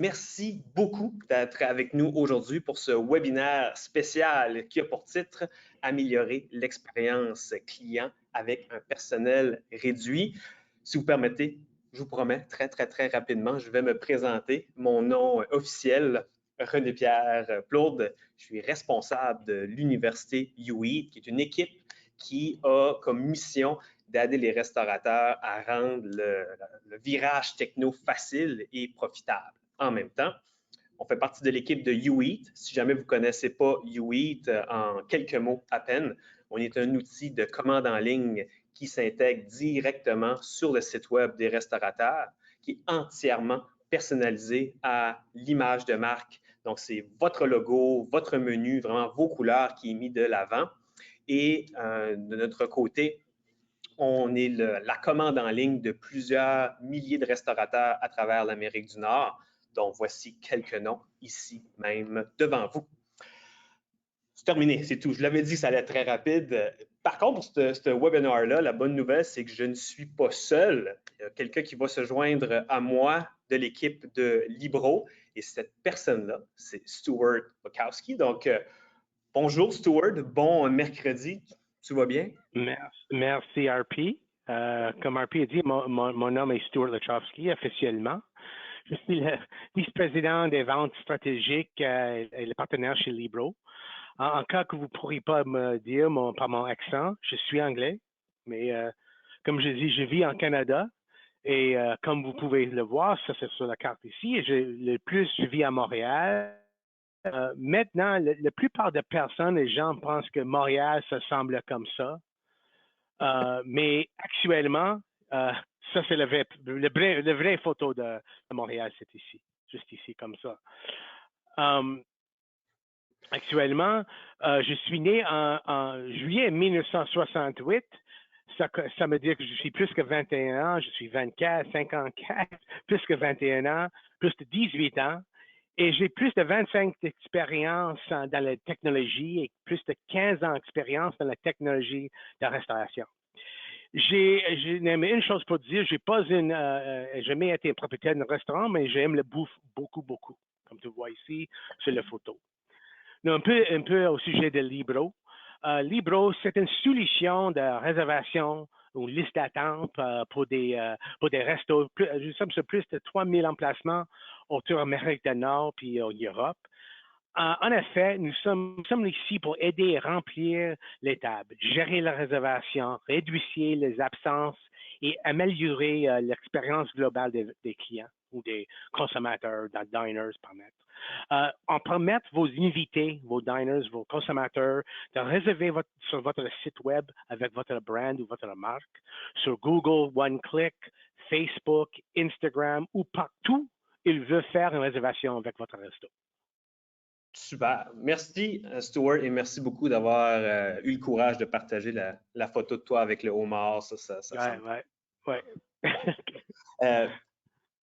Merci beaucoup d'être avec nous aujourd'hui pour ce webinaire spécial qui a pour titre « Améliorer l'expérience client avec un personnel réduit ». Si vous permettez, je vous promets très rapidement, je vais me présenter. Mon nom officiel, René-Pierre Plourde. Je suis responsable de l'Université UWI, qui est une équipe qui a comme mission d'aider les restaurateurs à rendre le virage techno facile et profitable. En même temps, on fait partie de l'équipe de YouEat. Si jamais vous ne connaissez pas YouEat, en quelques mots à peine, on est un outil de commande en ligne qui s'intègre directement sur le site web des restaurateurs, qui est entièrement personnalisé à l'image de marque. Donc, c'est votre logo, votre menu, vraiment vos couleurs qui est mis de l'avant. Et de notre côté, on est la commande en ligne de plusieurs milliers de restaurateurs à travers l'Amérique du Nord. Donc, voici quelques noms ici même devant vous. C'est terminé, c'est tout. Je l'avais dit que ça allait être très rapide. Par contre, pour ce webinaire-là, la bonne nouvelle, c'est que je ne suis pas seul. Il y a quelqu'un qui va se joindre à moi de l'équipe de Libro. Et cette personne-là, c'est Stuart Bukowski. Donc, bonjour Stuart, bon mercredi. Tu vas bien? Merci RP. Comme RP a dit, mon nom est Stuart Lachowski officiellement. Je suis le vice-président des ventes stratégiques et le partenaire chez Libro. En cas que vous ne pourriez pas me dire par mon accent, je suis anglais, mais comme je dis, je vis en Canada et comme vous pouvez le voir, ça c'est sur la carte ici, et je vis à Montréal. Maintenant, la plupart des personnes, les gens pensent que Montréal, ça semble comme ça. Mais actuellement, ça c'est le vrai photo de Montréal, c'est ici, juste ici comme ça. Actuellement, je suis né en juillet 1968. Ça me dit que je suis plus que 21 ans, je suis 24, 54, plus que 21 ans, plus de 18 ans. Et j'ai plus de 25 d'expérience dans la technologie et plus de 15 ans d'expérience dans la technologie de restauration. J'ai une chose pour dire, j'ai jamais été propriétaire d'un restaurant, mais j'aime le bouffe beaucoup, comme tu vois ici sur la photo. Un peu au sujet de Libro. Libro, c'est une solution de réservation ou liste d'attente pour des restos. Nous sommes sur plus de 3000 emplacements autour de l'Amérique du Nord puis en Europe. En effet, nous sommes ici pour aider à remplir les tables, gérer la réservation, réduire les absences et améliorer l'expérience globale des clients ou des consommateurs, des diners, on permet vos invités, vos diners, vos consommateurs de réserver sur votre site web avec votre brand ou votre marque, sur Google, OneClick, Facebook, Instagram ou partout ils veulent faire une réservation avec votre resto. Super. Merci, Stuart, et merci beaucoup d'avoir eu le courage de partager la photo de toi avec le homard. Ouais.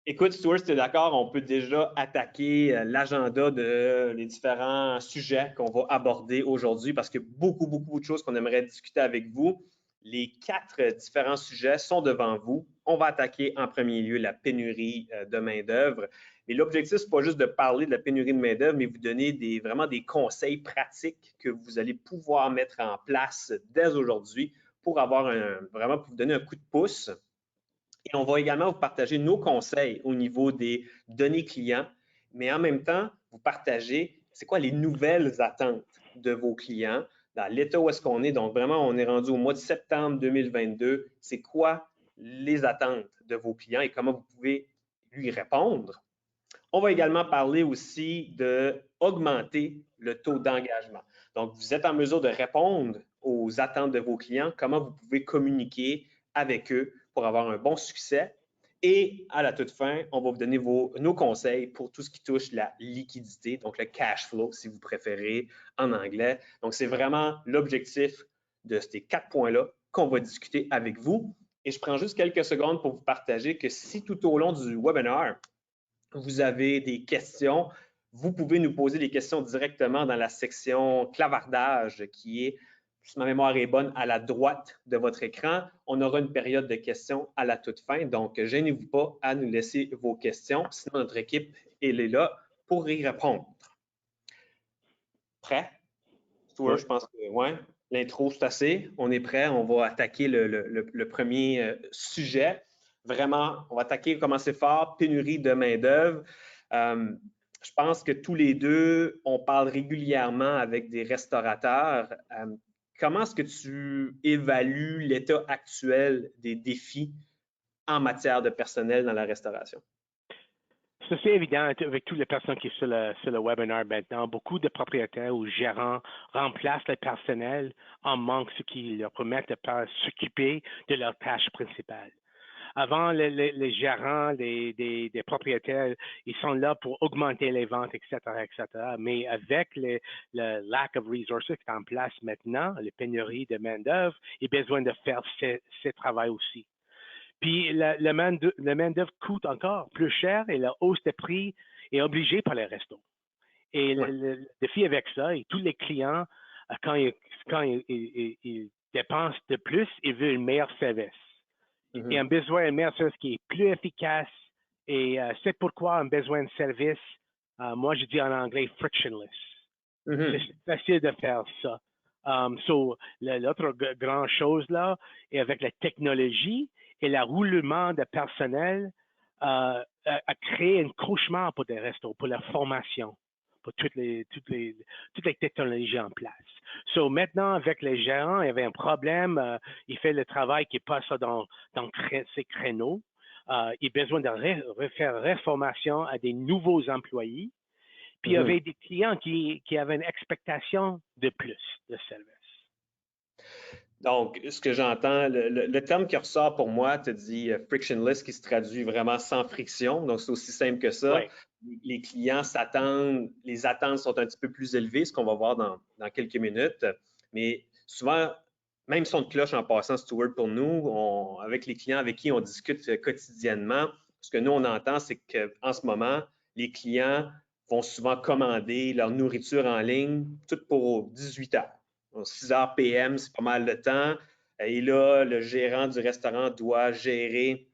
Écoute, Stuart, si tu es d'accord, on peut déjà attaquer l'agenda des différents sujets qu'on va aborder aujourd'hui parce que beaucoup de choses qu'on aimerait discuter avec vous. Les 4 différents sujets sont devant vous. On va attaquer en premier lieu la pénurie de main-d'œuvre. Et l'objectif, ce n'est pas juste de parler de la pénurie de main-d'œuvre, mais vous donner vraiment des conseils pratiques que vous allez pouvoir mettre en place dès aujourd'hui pour vraiment pour vous donner un coup de pouce. Et on va également vous partager nos conseils au niveau des données clients, mais en même temps, vous partager c'est quoi les nouvelles attentes de vos clients dans l'état où est-ce qu'on est. Donc, vraiment, on est rendu au mois de septembre 2022. C'est quoi les attentes de vos clients et comment vous pouvez lui répondre. On va également parler aussi d'augmenter le taux d'engagement. Donc, vous êtes en mesure de répondre aux attentes de vos clients, comment vous pouvez communiquer avec eux pour avoir un bon succès. Et à la toute fin, on va vous donner nos conseils pour tout ce qui touche la liquidité, donc le cash flow, si vous préférez, en anglais. Donc, c'est vraiment l'objectif de ces 4 points-là qu'on va discuter avec vous. Et je prends juste quelques secondes pour vous partager que si tout au long du webinaire, vous avez des questions, vous pouvez nous poser des questions directement dans la section clavardage qui est si ma mémoire est bonne, à la droite de votre écran. On aura une période de questions à la toute fin. Donc, gênez-vous pas à nous laisser vos questions. Sinon, notre équipe, elle est là pour y répondre. Prêt? Stuart, je pense que oui. L'intro, c'est assez. On est prêt. On va attaquer le premier sujet. Vraiment, on va attaquer, commencer fort, pénurie de main-d'œuvre. Je pense que tous les deux, on parle régulièrement avec des restaurateurs. Comment est-ce que tu évalues l'état actuel des défis en matière de personnel dans la restauration? C'est évident avec toutes les personnes qui sont sur le webinaire maintenant. Beaucoup de propriétaires ou gérants remplacent le personnel en manque, ce qui leur permet de s'occuper de leurs tâches principales. Avant, les gérants, des propriétaires, ils sont là pour augmenter les ventes, etc., etc. Mais avec le lack of resources qui est en place maintenant, les pénuries de main-d'œuvre, il y a besoin de faire ce travail aussi. Puis la main-d'œuvre coûte encore plus cher et la hausse de prix est obligée par les restos. Et le défi avec ça, et tous les clients, quand ils dépensent de plus, ils veulent un meilleur service. Et un besoin de meilleur service qui est plus efficace. Et c'est pourquoi un besoin de service, moi je dis en anglais frictionless. C'est facile de faire ça. L'autre grande chose là, est avec la technologie et le roulement de personnel a créé un cauchemar pour des restos, pour la formation, pour toutes les technologies en place. Maintenant, avec les gérants, il y avait un problème. Il fait le travail qui passe dans ces créneaux. Il a besoin de refaire réformation à des nouveaux employés. Puis il y avait des clients qui avaient une expectation de plus de service. Donc, ce que j'entends, le terme qui ressort pour moi te dit frictionless, qui se traduit vraiment sans friction. Donc, c'est aussi simple que ça. Oui. Les clients s'attendent, les attentes sont un petit peu plus élevées, ce qu'on va voir dans quelques minutes. Mais souvent, même son de cloche en passant, Stuart, pour nous, avec les clients avec qui on discute quotidiennement, ce que nous, on entend, c'est qu'en ce moment, les clients vont souvent commander leur nourriture en ligne, tout pour 18 heures. 6 heures PM, c'est pas mal de temps. Et là, le gérant du restaurant doit gérer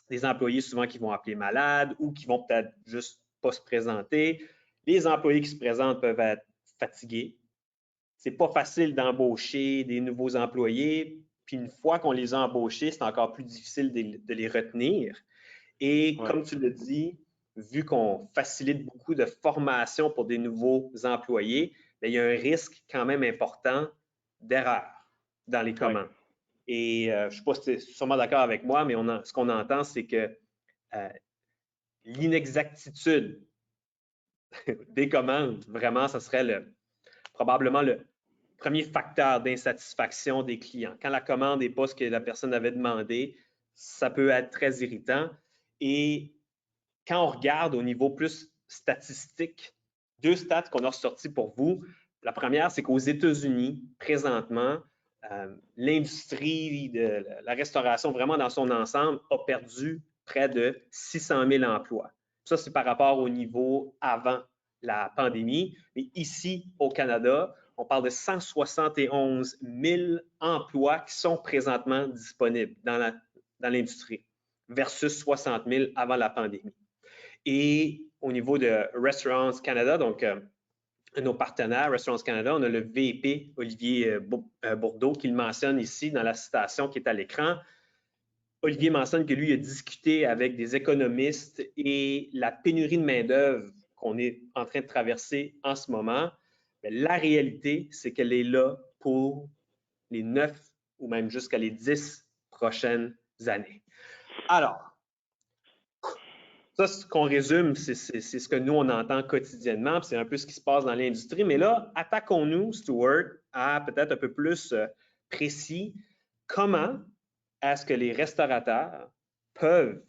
des employés souvent qui vont appeler malades ou qui vont peut-être juste pas se présenter. Les employés qui se présentent peuvent être fatigués. C'est pas facile d'embaucher des nouveaux employés. Puis une fois qu'on les a embauchés, c'est encore plus difficile de les retenir. Et comme tu le dis, vu qu'on facilite beaucoup de formation pour des nouveaux employés, bien, il y a un risque quand même important d'erreur dans les commandes. Et je ne sais pas si tu es sûrement d'accord avec moi, mais ce qu'on entend, c'est que l'inexactitude des commandes, vraiment, ce serait probablement le premier facteur d'insatisfaction des clients. Quand la commande n'est pas ce que la personne avait demandé, ça peut être très irritant. Et quand on regarde au niveau plus statistique, 2 stats qu'on a ressortis pour vous. La première, c'est qu'aux États-Unis, présentement, l'industrie de la restauration, vraiment dans son ensemble, a perdu près de 600 000 emplois. Ça, c'est par rapport au niveau avant la pandémie. Mais ici, au Canada, on parle de 171 000 emplois qui sont présentement disponibles dans l'industrie versus 60 000 avant la pandémie. Et au niveau de Restaurants Canada, donc nos partenaires Restaurants Canada, on a le VP Olivier Bourdeau qui le mentionne ici dans la citation qui est à l'écran. Olivier mentionne que lui a discuté avec des économistes et la pénurie de main-d'œuvre qu'on est en train de traverser en ce moment, la réalité, c'est qu'elle est là pour les 9 ou même jusqu'à les 10 prochaines années. Alors, ça, ce qu'on résume, c'est ce que nous, on entend quotidiennement, c'est un peu ce qui se passe dans l'industrie. Mais là, attaquons-nous, Stuart, à peut-être un peu plus précis. Comment est-ce que les restaurateurs peuvent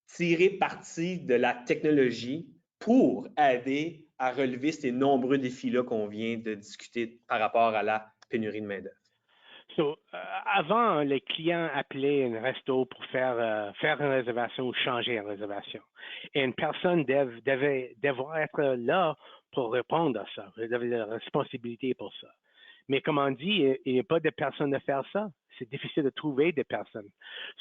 tirer parti de la technologie pour aider à relever ces nombreux défis-là qu'on vient de discuter par rapport à la pénurie de main-d'œuvre? Avant, les clients appelaient un resto pour faire une réservation ou changer une réservation. Et une personne devrait être là pour répondre à ça. Elle avait la responsabilité pour ça. Mais comme on dit, il n'y a pas de personnes à faire ça. C'est difficile de trouver des personnes.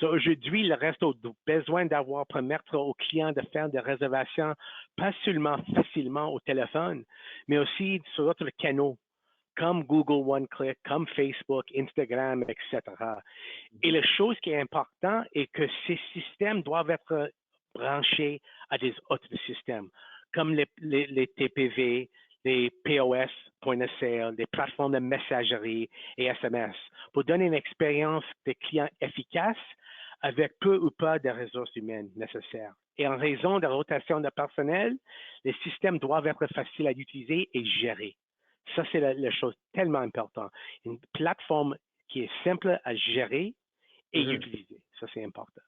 So, aujourd'hui, il reste besoin d'avoir permettre aux clients de faire des réservations, pas seulement facilement au téléphone, mais aussi sur d'autres canaux, comme Google One Click, comme Facebook, Instagram, etc. Et la chose qui est importante est que ces systèmes doivent être branchés à des autres systèmes, comme les TPV, les POS, point de sale, des plateformes de messagerie et SMS, pour donner une expérience de client efficace avec peu ou pas de ressources humaines nécessaires. Et en raison de la rotation de personnel, les systèmes doivent être faciles à utiliser et gérer. Ça, c'est la chose tellement importante. Une plateforme qui est simple à gérer et utiliser. Ça, c'est important.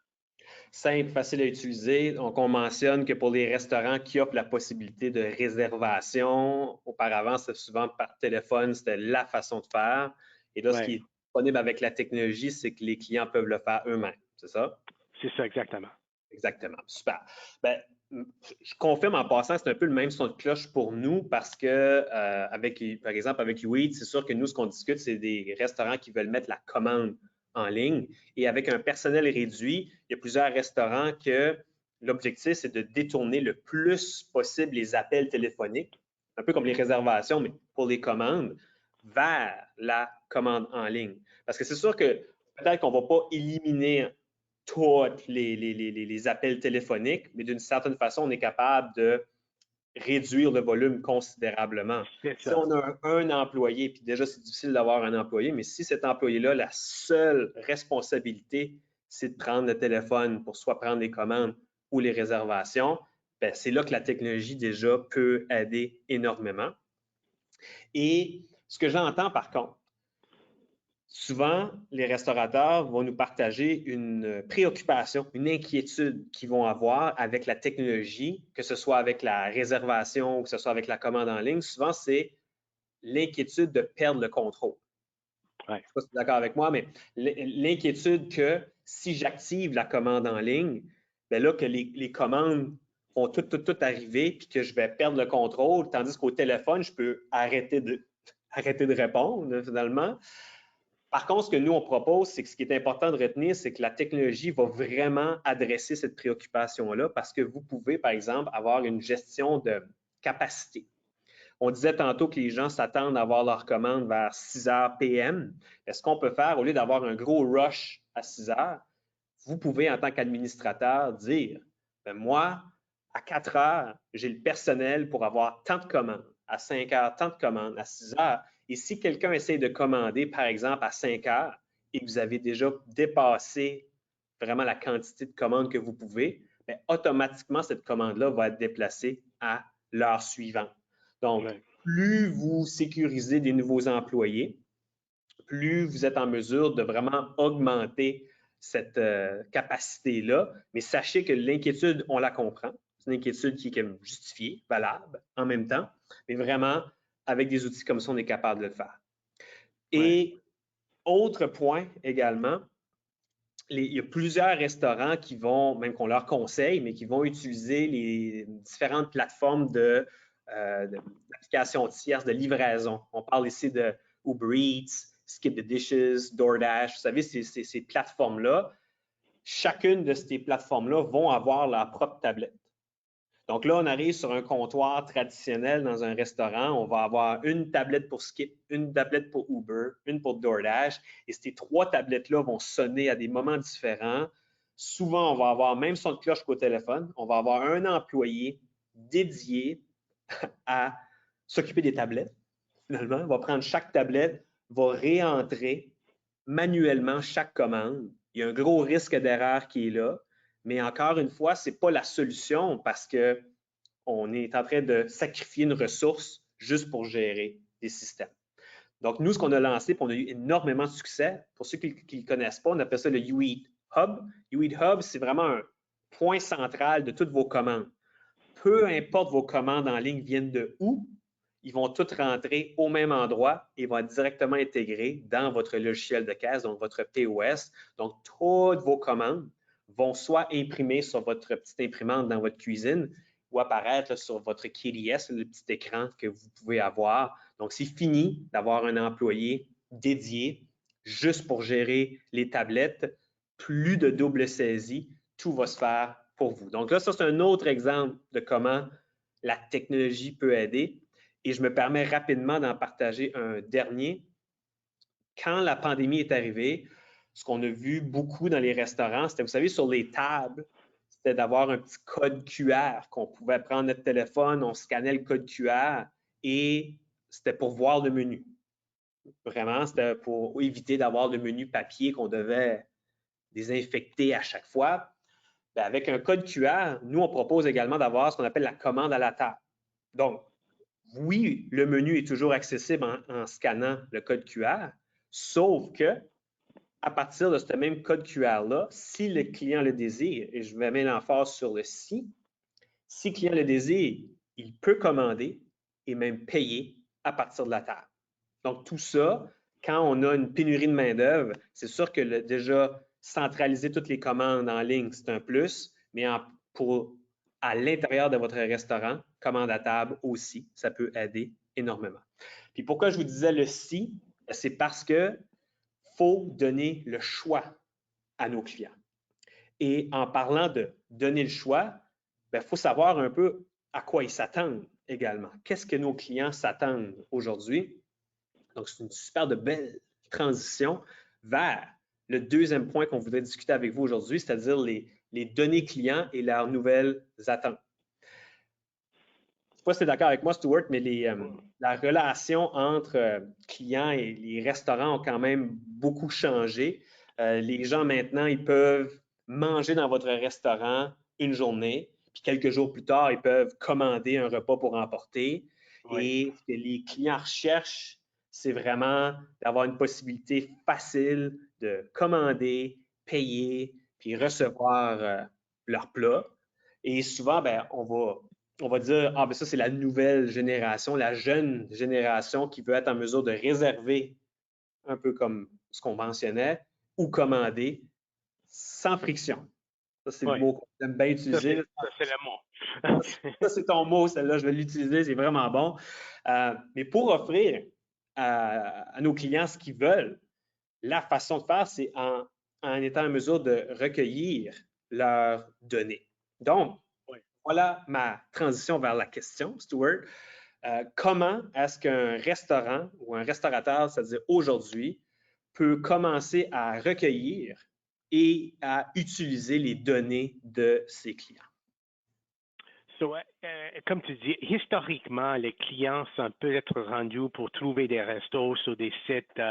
Simple, facile à utiliser. Donc, on mentionne que pour les restaurants qui offrent la possibilité de réservation, auparavant, c'était souvent par téléphone, c'était la façon de faire. Et là, ce qui est disponible avec la technologie, c'est que les clients peuvent le faire eux-mêmes. C'est ça? C'est ça, exactement. Exactement. Super. Ben, je confirme en passant, c'est un peu le même son de cloche pour nous parce que, par exemple, avec YouEat, c'est sûr que nous, ce qu'on discute, c'est des restaurants qui veulent mettre la commande en ligne. Et avec un personnel réduit, il y a plusieurs restaurants que l'objectif, c'est de détourner le plus possible les appels téléphoniques, un peu comme les réservations, mais pour les commandes, vers la commande en ligne. Parce que c'est sûr que peut-être qu'on ne va pas éliminer tous les appels téléphoniques, mais d'une certaine façon, on est capable de réduire le volume considérablement. Si on a un employé, puis déjà, c'est difficile d'avoir un employé, mais si cet employé-là, la seule responsabilité, c'est de prendre le téléphone pour soit prendre les commandes ou les réservations, bien, c'est là que la technologie déjà peut aider énormément. Et ce que j'entends par contre, souvent, les restaurateurs vont nous partager une préoccupation, une inquiétude qu'ils vont avoir avec la technologie, que ce soit avec la réservation ou que ce soit avec la commande en ligne. Souvent, c'est l'inquiétude de perdre le contrôle. Ouais. Je ne sais pas si tu es d'accord avec moi, mais l'inquiétude que si j'active la commande en ligne, bien là, que les commandes vont tout arriver puis que je vais perdre le contrôle, tandis qu'au téléphone, je peux arrêter de répondre finalement. Par contre, ce que nous, on propose, c'est que ce qui est important de retenir, c'est que la technologie va vraiment adresser cette préoccupation-là parce que vous pouvez, par exemple, avoir une gestion de capacité. On disait tantôt que les gens s'attendent à avoir leur commande vers 6 heures PM. Ce qu'on peut faire, au lieu d'avoir un gros rush à 6 heures, vous pouvez, en tant qu'administrateur, dire moi, à 4 heures, j'ai le personnel pour avoir tant de commandes. À 5 heures, tant de commandes. À 6 heures. Et si quelqu'un essaie de commander, par exemple, à 5 heures et que vous avez déjà dépassé vraiment la quantité de commandes que vous pouvez, bien, automatiquement, cette commande-là va être déplacée à l'heure suivante. Donc, plus vous sécurisez des nouveaux employés, plus vous êtes en mesure de vraiment augmenter cette capacité-là. Mais sachez que l'inquiétude, on la comprend. C'est une inquiétude qui est justifiée, valable en même temps. Mais vraiment, avec des outils comme ça, on est capable de le faire. Et autre point également, il y a plusieurs restaurants qui vont, même qu'on leur conseille, mais qui vont utiliser les différentes plateformes d'applications tierces de livraison. On parle ici de Uber Eats, Skip the Dishes, DoorDash. Vous savez, ces plateformes-là, chacune de ces plateformes-là vont avoir leur propre tablette. Donc là, on arrive sur un comptoir traditionnel dans un restaurant. On va avoir une tablette pour Skip, une tablette pour Uber, une pour DoorDash. Et ces 3 tablettes-là vont sonner à des moments différents. Souvent, on va avoir même son de cloche qu'au téléphone. On va avoir un employé dédié à s'occuper des tablettes. Finalement, il va prendre chaque tablette, va réentrer manuellement chaque commande. Il y a un gros risque d'erreur qui est là. Mais encore une fois, ce n'est pas la solution parce qu'on est en train de sacrifier une ressource juste pour gérer des systèmes. Donc, nous, ce qu'on a lancé, puis on a eu énormément de succès, pour ceux qui ne le connaissent pas, on appelle ça le YouEat Hub. YouEat Hub, c'est vraiment un point central de toutes vos commandes. Peu importe vos commandes en ligne viennent de où, ils vont toutes rentrer au même endroit et vont être directement intégrés dans votre logiciel de caisse, donc votre POS. Donc, toutes vos commandes vont soit imprimer sur votre petite imprimante dans votre cuisine ou apparaître là, sur votre KDS, le petit écran que vous pouvez avoir. Donc, c'est fini d'avoir un employé dédié juste pour gérer les tablettes. Plus de double saisie, tout va se faire pour vous. Donc là, ça, c'est un autre exemple de comment la technologie peut aider. Et je me permets rapidement d'en partager un dernier. Quand la pandémie est arrivée, ce qu'on a vu beaucoup dans les restaurants, c'était, vous savez, sur les tables, c'était d'avoir un petit code QR qu'on pouvait prendre notre téléphone, on scannait le code QR et c'était pour voir le menu. Vraiment, c'était pour éviter d'avoir le menu papier qu'on devait désinfecter à chaque fois. Bien, avec un code QR, nous, on propose également d'avoir ce qu'on appelle la commande à la table. Donc, oui, le menu est toujours accessible en scannant le code QR, sauf que à partir de ce même code QR-là, si le client le désire, et je vais mettre l'emphase sur le si le client le désire, il peut commander et même payer à partir de la table. Donc, tout ça, quand on a une pénurie de main-d'œuvre, c'est sûr que déjà centraliser toutes les commandes en ligne, c'est un plus, mais à l'intérieur de votre restaurant, commande à table aussi, ça peut aider énormément. Puis pourquoi je vous disais le si, c'est parce que faut donner le choix à nos clients. Et en parlant de donner le choix, il faut savoir un peu à quoi ils s'attendent également. Qu'est-ce que nos clients s'attendent aujourd'hui? Donc, c'est une super de belle transition vers le deuxième point qu'on voudrait discuter avec vous aujourd'hui, c'est-à-dire les données clients et leurs nouvelles attentes. Je ne sais pas si tu es d'accord avec moi, Stuart, mais la relation entre clients et les restaurants ont quand même beaucoup changé. Les gens maintenant, ils peuvent manger dans votre restaurant une journée, puis quelques jours plus tard, ils peuvent commander un repas pour emporter. Oui. Et ce que les clients recherchent, c'est vraiment d'avoir une possibilité facile de commander, payer, puis recevoir leur plat. Et souvent, ben, on va dire, ah, ben ça, c'est la nouvelle génération, la jeune génération qui veut être en mesure de réserver, un peu comme ce qu'on mentionnait, ou commander sans friction. Ça, c'est le Oui. mot qu'on aime bien utiliser. Ça, c'est le mot. Ça, c'est ton mot, celle-là, je vais l'utiliser, c'est vraiment bon. Mais pour offrir à nos clients ce qu'ils veulent, la façon de faire, c'est en étant en mesure de recueillir leurs données. Donc, Oui. voilà ma transition vers la question, Stuart. Comment est-ce qu'un restaurant ou un restaurateur, c'est-à-dire aujourd'hui, peut commencer à recueillir et à utiliser les données de ses clients? Comme tu dis, historiquement, les clients sont peut-être rendus pour trouver des restos sur des sites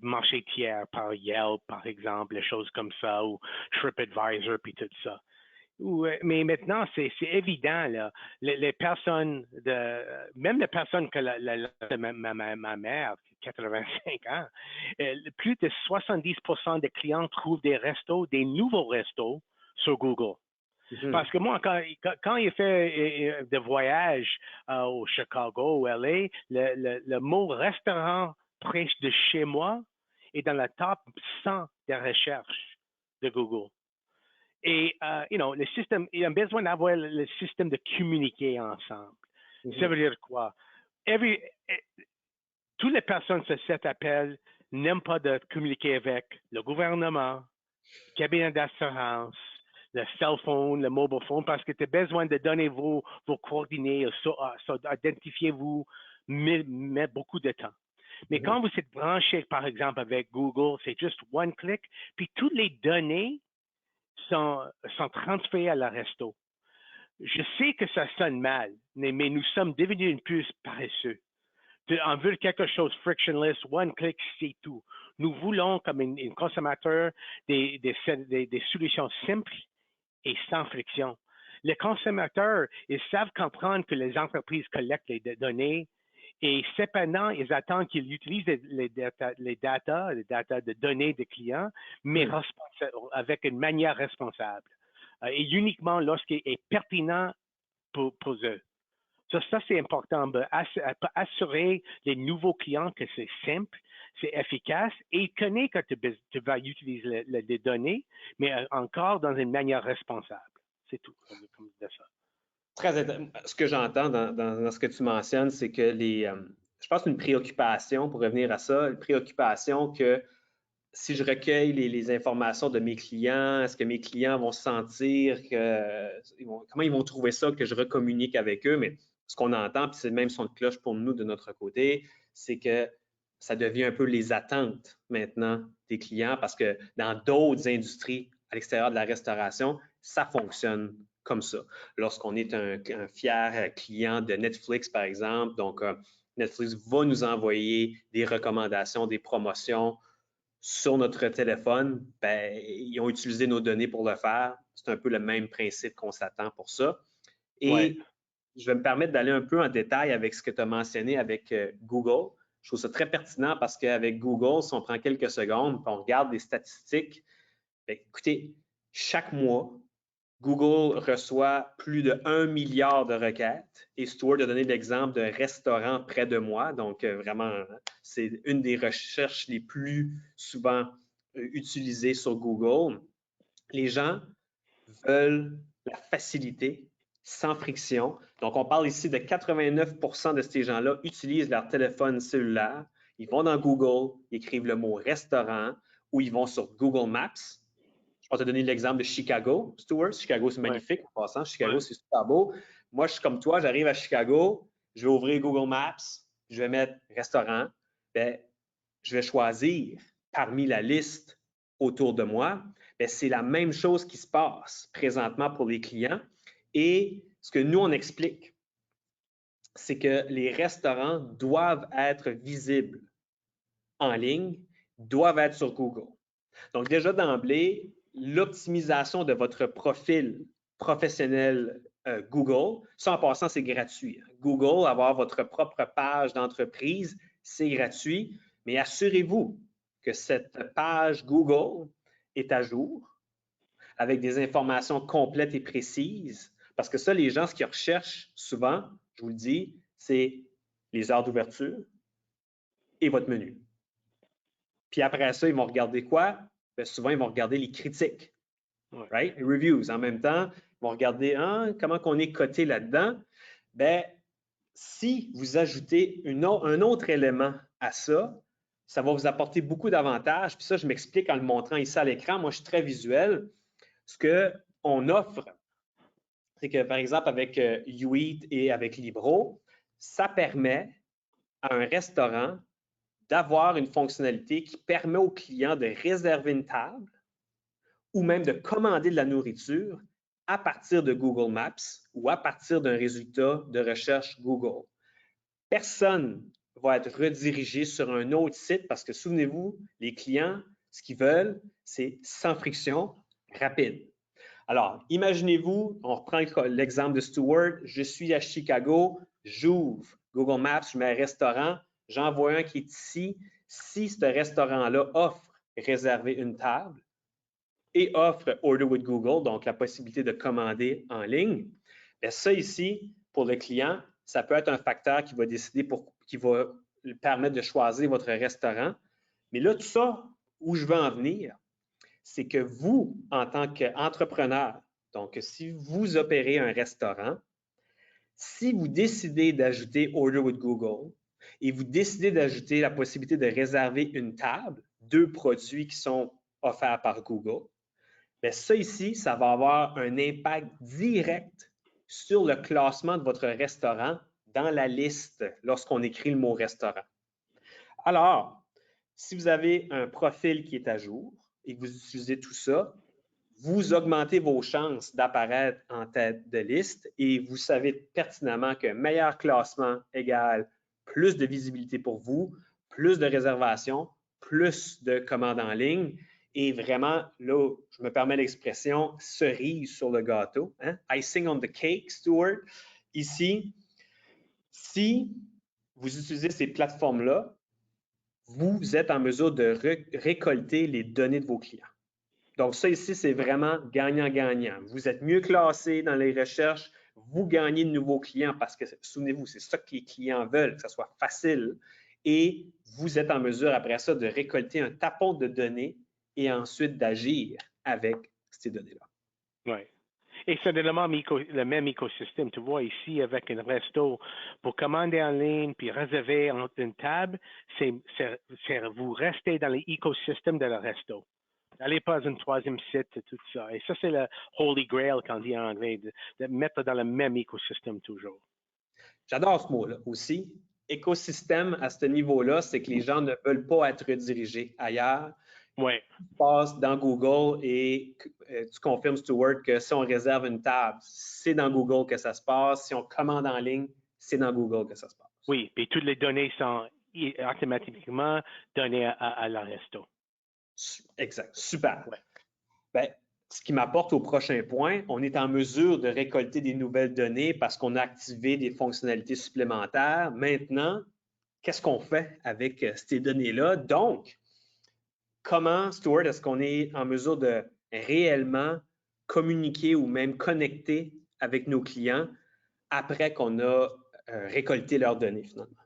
marché tiers par Yelp, par exemple, des choses comme ça, ou TripAdvisor, puis tout ça. Mais maintenant, c'est évident, là, les personnes, même les personnes que ma mère, 85 ans, plus de 70% des clients trouvent des restos, des nouveaux restos sur Google. Parce que moi, quand il fait des voyages au Chicago ou LA, le mot restaurant près de chez moi est dans la top 100 des recherches de Google. Et, le système, il y a besoin d'avoir le système de communiquer ensemble. Ça veut dire quoi? Toutes les personnes sur cet appel n'aiment pas de communiquer avec le gouvernement, le cabinet d'assurance, le cell phone, le mobile phone, parce que tu as besoin de donner vos coordonnées, identifiez-vous, mais beaucoup de temps. Mais quand vous êtes branché, par exemple, avec Google, c'est juste one click, puis toutes les données sont transférées à la resto. Je sais que ça sonne mal, mais nous sommes devenus une plus paresseux. On veut quelque chose frictionless, one click, c'est tout. Nous voulons, comme un consommateur, des solutions simples et sans friction. Les consommateurs, ils savent comprendre que les entreprises collectent les données et cependant, ils attendent qu'ils utilisent les data de données des clients, mais avec une manière responsable et uniquement lorsqu'il est pertinent pour eux. Ça c'est important. Assurer les nouveaux clients que c'est simple, c'est efficace et ils connaissent que tu vas utiliser les données, mais encore dans une manière responsable. C'est tout, comme ça. Ce que j'entends dans ce que tu mentionnes, c'est que je pense une préoccupation, pour revenir à ça, une préoccupation que si je recueille les informations de mes clients, est-ce que mes clients vont se sentir comment ils vont trouver ça que je recommunique avec eux? Mais ce qu'on entend, puis c'est le même son de cloche pour nous de notre côté, c'est que ça devient un peu les attentes maintenant des clients parce que dans d'autres industries à l'extérieur de la restauration, ça fonctionne comme ça. Lorsqu'on est un fier client de Netflix, par exemple, donc Netflix va nous envoyer des recommandations, des promotions sur notre téléphone, ben, ils ont utilisé nos données pour le faire. C'est un peu le même principe qu'on s'attend pour ça. Ouais. Et je vais me permettre d'aller un peu en détail avec ce que tu as mentionné avec Google. Je trouve ça très pertinent parce qu'avec Google, si on prend quelques secondes et on regarde les statistiques, bien, écoutez, chaque mois, Google reçoit plus de 1 milliard de requêtes et Stuart a donné l'exemple de restaurants près de moi. Donc, vraiment, c'est une des recherches les plus souvent utilisées sur Google. Les gens veulent la facilité, sans friction. Donc, on parle ici de 89 de ces gens-là utilisent leur téléphone cellulaire. Ils vont dans Google, ils écrivent le mot restaurant ou ils vont sur Google Maps. Je vais te donner l'exemple de Chicago, Stuart. Chicago, c'est Ouais. magnifique en passant. Chicago, Ouais. c'est super beau. Moi, je suis comme toi, j'arrive à Chicago, je vais ouvrir Google Maps, je vais mettre restaurant. Bien, je vais choisir parmi la liste autour de moi. Bien, c'est la même chose qui se passe présentement pour les clients. Et ce que nous, on explique, c'est que les restaurants doivent être visibles en ligne, doivent être sur Google. Donc, déjà d'emblée, l'optimisation de votre profil professionnel Google, ça en passant, c'est gratuit. Google, avoir votre propre page d'entreprise, c'est gratuit, mais assurez-vous que cette page Google est à jour avec des informations complètes et précises, parce que ça, les gens, ce qu'ils recherchent souvent, je vous le dis, c'est les heures d'ouverture et votre menu. Puis après ça, ils vont regarder quoi? Bien, souvent, ils vont regarder les critiques, right? Les reviews. En même temps, ils vont regarder comment on est coté là-dedans. Bien, si vous ajoutez un autre élément à ça, ça va vous apporter beaucoup d'avantages. Puis ça, je m'explique en le montrant ici à l'écran. Moi, je suis très visuel. Ce qu'on offre, c'est que, par exemple, avec YouEat et avec Libro, ça permet à un restaurant d'avoir une fonctionnalité qui permet aux clients de réserver une table ou même de commander de la nourriture à partir de Google Maps ou à partir d'un résultat de recherche Google. Personne ne va être redirigé sur un autre site parce que, souvenez-vous, les clients, ce qu'ils veulent, c'est sans friction, rapide. Alors, imaginez-vous, on reprend l'exemple de Stuart, je suis à Chicago, j'ouvre Google Maps, je mets un restaurant, j'en vois un qui est ici. Si ce restaurant-là offre réserver une table et offre Order with Google, donc la possibilité de commander en ligne, bien ça ici, pour le client, ça peut être un facteur qui va décider qui va lui permettre de choisir votre restaurant. Mais là, tout ça, où je veux en venir, c'est que vous, en tant qu'entrepreneur, donc si vous opérez un restaurant, si vous décidez d'ajouter Order with Google et vous décidez d'ajouter la possibilité de réserver une table, deux produits qui sont offerts par Google, bien ça ici, ça va avoir un impact direct sur le classement de votre restaurant dans la liste lorsqu'on écrit le mot restaurant. Alors, si vous avez un profil qui est à jour et que vous utilisez tout ça, vous augmentez vos chances d'apparaître en tête de liste et vous savez pertinemment qu'un meilleur classement égale plus de visibilité pour vous, plus de réservations, plus de commandes en ligne et vraiment, là, je me permets l'expression cerise sur le gâteau, hein? Icing on the cake, Stuart. Ici, si vous utilisez ces plateformes-là, vous êtes en mesure de récolter les données de vos clients. Donc, ça ici, c'est vraiment gagnant-gagnant. Vous êtes mieux classé dans les recherches, vous gagnez de nouveaux clients parce que, souvenez-vous, c'est ça que les clients veulent, que ça soit facile. Et vous êtes en mesure, après ça, de récolter un tapon de données et ensuite d'agir avec ces données-là. Oui. Et c'est le même écosystème. Tu vois ici avec un resto, pour commander en ligne puis réserver une table, vous restez dans l'écosystème de le resto. N'allez pas à un troisième site et tout ça. Et ça, c'est le Holy Grail qu'on dit en anglais, de mettre dans le même écosystème toujours. J'adore ce mot-là aussi. Écosystème à ce niveau-là, c'est que les gens ne veulent pas être redirigés ailleurs. Oui. Tu passes dans Google et tu confirmes, Stuart, que si on réserve une table, c'est dans Google que ça se passe. Si on commande en ligne, c'est dans Google que ça se passe. Oui, et toutes les données sont automatiquement données à la resto. Exact. Super. Ouais. Ben, ce qui m'apporte au prochain point, on est en mesure de récolter des nouvelles données parce qu'on a activé des fonctionnalités supplémentaires. Maintenant, qu'est-ce qu'on fait avec ces données-là? Donc, comment, Stuart, est-ce qu'on est en mesure de réellement communiquer ou même connecter avec nos clients après qu'on a récolté leurs données, finalement?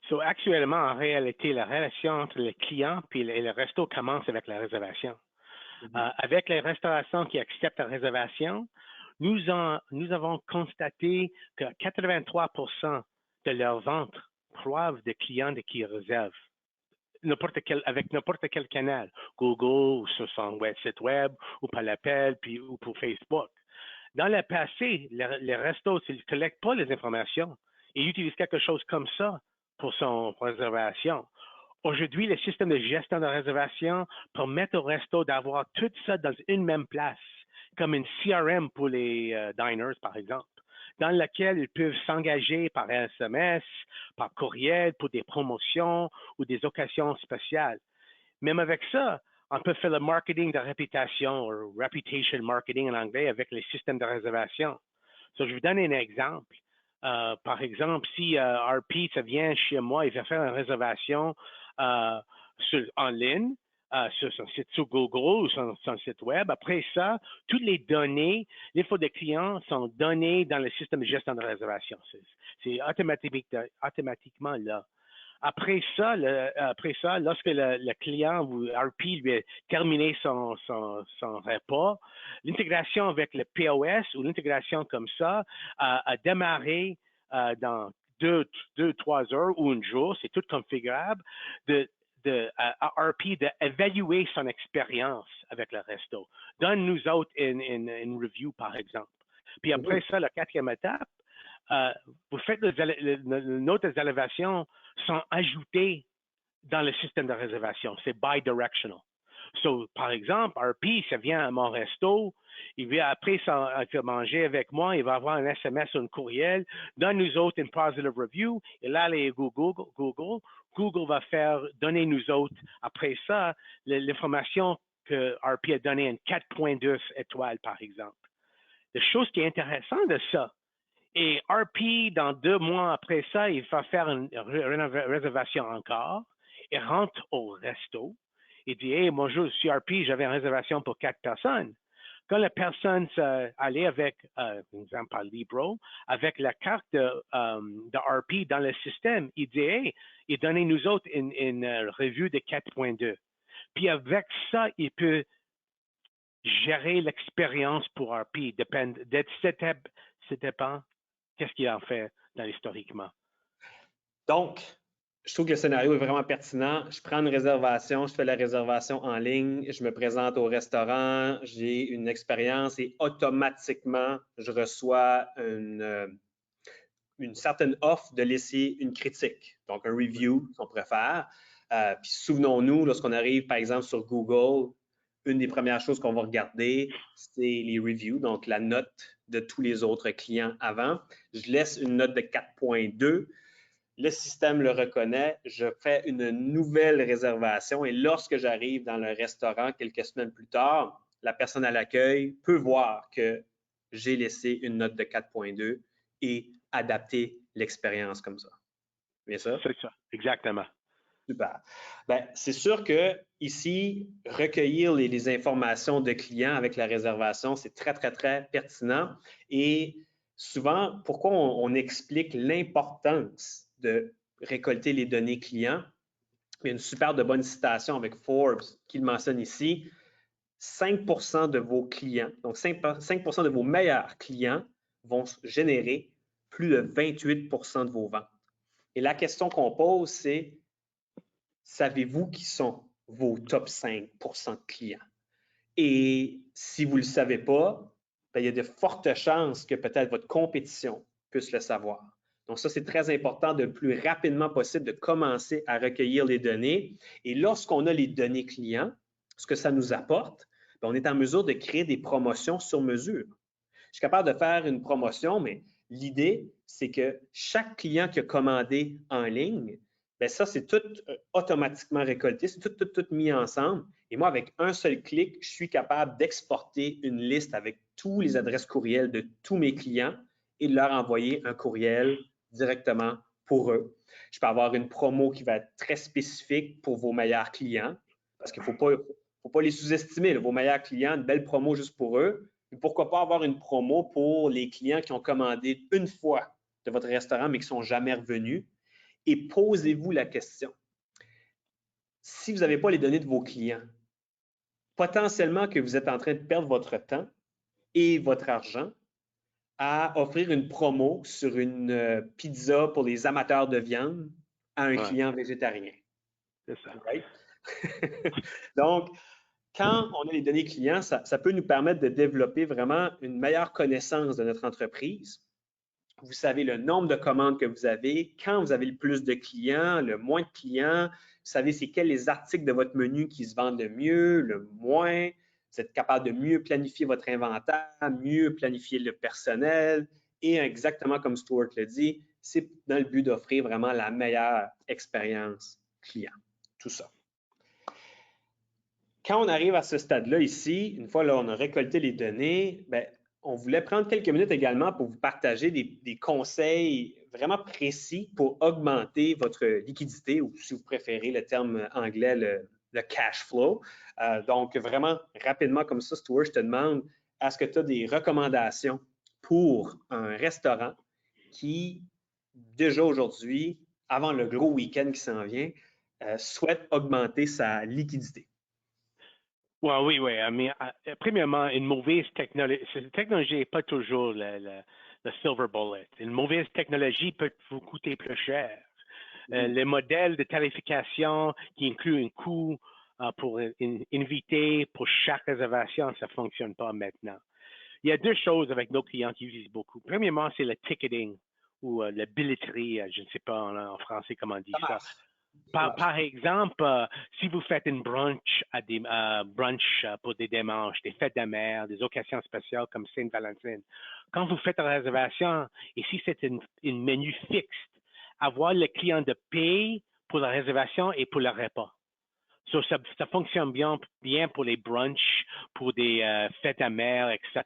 So, actuellement, en réalité, la relation entre le client et le resto commence avec la réservation. Avec les restaurations qui acceptent la réservation, nous avons constaté que 83% de leurs ventes prouvent des clients qui réservent avec n'importe quel canal, Google ou sur son site web ou par l'appel ou pour Facebook. Dans le passé, les restos, s'ils ne collectent pas les informations, ils utilisent quelque chose comme ça pour son réservation. Aujourd'hui, le système de gestion de réservation permet au resto d'avoir tout ça dans une même place, comme une CRM pour les diners, par exemple, dans laquelle ils peuvent s'engager par SMS, par courriel pour des promotions ou des occasions spéciales. Même avec ça, on peut faire le marketing de réputation ou reputation marketing en anglais avec les systèmes de réservation. So, je vous donne un exemple. Par exemple, si RP, ça vient chez moi, il va faire une réservation en ligne, sur son site sur Google ou sur son site web. Après ça, toutes les données, l'info des clients sont données dans le système de gestion de réservation. C'est automatiquement là. Après ça, lorsque le client ou RP lui a terminé son repas, l'intégration avec le POS ou l'intégration comme ça a démarré dans 2-3 heures ou un jour, c'est tout configurable, à RP d'évaluer son expérience avec le resto. Donne-nous autres une review, par exemple. Puis après ça, la quatrième étape, vous faites les notes d'élévation sont ajoutées dans le système de réservation. C'est bidirectional. So, par exemple, RP, ça vient à mon resto, il vient après ça manger avec moi, il va avoir un SMS ou un courriel, donne-nous autres une positive review, et là, les Google va faire donner nous autres, après ça, l'information que RP a donnée une 4.2 étoiles, par exemple. La chose qui est intéressante de ça, et RP, dans 2 mois après ça, il va faire une réservation encore. Il rentre au resto. Il dit, hey, bonjour, je suis RP, j'avais une réservation pour 4 personnes. Quand la personne allait avec, par exemple, par Libro, avec la carte de RP dans le système, il dit, hey, il donnait nous autres une revue de 4.2. Puis avec ça, il peut gérer l'expérience pour RP. Ça dépend. Qu'est-ce qu'il en fait historiquement? Donc, je trouve que le scénario est vraiment pertinent. Je prends une réservation, je fais la réservation en ligne, je me présente au restaurant, j'ai une expérience et automatiquement, je reçois une certaine offre de laisser une critique, donc un review qu'on pourrait faire. Puis souvenons-nous, lorsqu'on arrive par exemple sur Google, une des premières choses qu'on va regarder, c'est les reviews, donc la note de tous les autres clients avant. Je laisse une note de 4.2. Le système le reconnaît, je fais une nouvelle réservation et lorsque j'arrive dans le restaurant quelques semaines plus tard, la personne à l'accueil peut voir que j'ai laissé une note de 4.2 et adapter l'expérience comme ça. Bien ça? C'est ça, exactement. Super. Bien, c'est sûr que ici, recueillir les informations de clients avec la réservation, c'est très, très, très pertinent. Et souvent, pourquoi on explique l'importance de récolter les données clients? Il y a une super de bonne citation avec Forbes qui le mentionne ici. 5 de vos clients, donc 5 de vos meilleurs clients vont générer plus de 28 de vos ventes. Et la question qu'on pose, c'est, savez-vous qui sont vos top 5 de clients? Et si vous ne le savez pas, bien, il y a de fortes chances que peut-être votre compétition puisse le savoir. Donc ça, c'est très important de le plus rapidement possible de commencer à recueillir les données. Et lorsqu'on a les données clients, ce que ça nous apporte, bien, on est en mesure de créer des promotions sur mesure. Je suis capable de faire une promotion, mais l'idée, c'est que chaque client qui a commandé en ligne, bien ça, c'est tout automatiquement récolté, c'est tout mis ensemble. Et moi, avec un seul clic, je suis capable d'exporter une liste avec tous les adresses courriels de tous mes clients et de leur envoyer un courriel directement pour eux. Je peux avoir une promo qui va être très spécifique pour vos meilleurs clients parce qu'il ne faut pas les sous-estimer. Vos meilleurs clients, une belle promo juste pour eux. Et pourquoi pas avoir une promo pour les clients qui ont commandé une fois de votre restaurant mais qui ne sont jamais revenus? Et posez-vous la question. Si vous n'avez pas les données de vos clients, potentiellement que vous êtes en train de perdre votre temps et votre argent à offrir une promo sur une pizza pour les amateurs de viande à un client végétarien. C'est ça. Right? Donc, quand on a les données clients, ça peut nous permettre de développer vraiment une meilleure connaissance de notre entreprise. Vous savez le nombre de commandes que vous avez, quand vous avez le plus de clients, le moins de clients, vous savez c'est quels les articles de votre menu qui se vendent le mieux, le moins. Vous êtes capable de mieux planifier votre inventaire, mieux planifier le personnel et exactement comme Stuart le dit, c'est dans le but d'offrir vraiment la meilleure expérience client. Tout ça. Quand on arrive à ce stade-là ici, une fois là, on a récolté les données, bien, on voulait prendre quelques minutes également pour vous partager des conseils vraiment précis pour augmenter votre liquidité ou si vous préférez le terme anglais, le cash flow. Donc, vraiment rapidement comme ça, Stuart, je te demande, est-ce que tu as des recommandations pour un restaurant qui, déjà aujourd'hui, avant le gros week-end qui s'en vient, souhaite augmenter sa liquidité? Ouais, oui, oui. Mais, premièrement, une mauvaise technologie. Cette technologie n'est pas toujours le silver bullet. Une mauvaise technologie peut vous coûter plus cher. Les modèles de tarification qui incluent un coût pour inviter pour chaque réservation, ça ne fonctionne pas maintenant. Il y a deux choses avec nos clients qui utilisent beaucoup. Premièrement, c'est le ticketing ou la billetterie. Je ne sais pas en français comment on dit ça. Par exemple, si vous faites une brunch pour des dimanches, des fêtes de la mer, des occasions spéciales comme Saint-Valentin, quand vous faites la réservation, et si c'est une menu fixe, avoir le client de payer pour la réservation et pour le repas. So, ça fonctionne bien pour les brunchs, pour des fêtes à mer, etc.